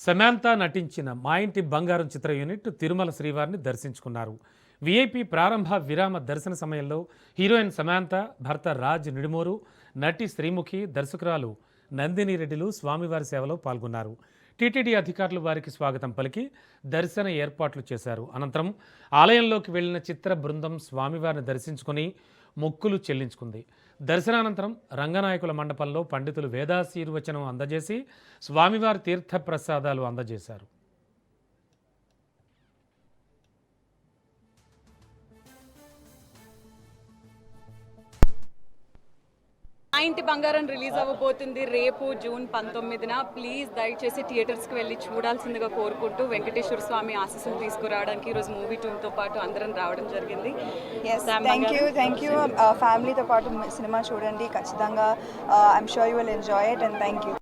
సమాంత నటించిన మా ఇంటి బంగారం చిత్ర యూనిట్ తిరుమల శ్రీవారిని దర్శించుకున్నారు. వీఐపీ ప్రారంభ విరామ దర్శన సమయంలో హీరోయిన్ సమాంత, భర్త రాజ్ నిడుమూరు, నటి శ్రీముఖి, దర్శకురాలు నందిని రెడ్డిలు స్వామివారి సేవలో పాల్గొన్నారు. టీటీడీ అధికారులు వారికి స్వాగతం పలికి దర్శన ఏర్పాట్లు చేశారు. అనంతరం ఆలయంలోకి వెళ్లిన చిత్ర బృందం స్వామివారిని దర్శించుకుని మొక్కులు చెల్లించుకుంది. దర్శనానంతరం రంగనాయకుల మండపంలో పండితులు వేదాశీర్వచనం అందజేసి స్వామివారి తీర్థ ప్రసాదాలు అందజేశారు. మా ఇంటి బంగారం రిలీజ్ అవ్వబోతుంది రేపు జూన్ 19న. ప్లీజ్ దయచేసి థియేటర్స్కి వెళ్ళి చూడాల్సిందిగా కోరుకుంటూ వెంకటేశ్వర స్వామి ఆశీస్సులు తీసుకురావడానికి ఈరోజు మూవీ టీమ్తో పాటు అందరం రావడం జరిగింది. థ్యాంక్ యూ ఫ్యామిలీతో పాటు సినిమా చూడండి ఖచ్చితంగా. I'm sure you will enjoy it and thank you.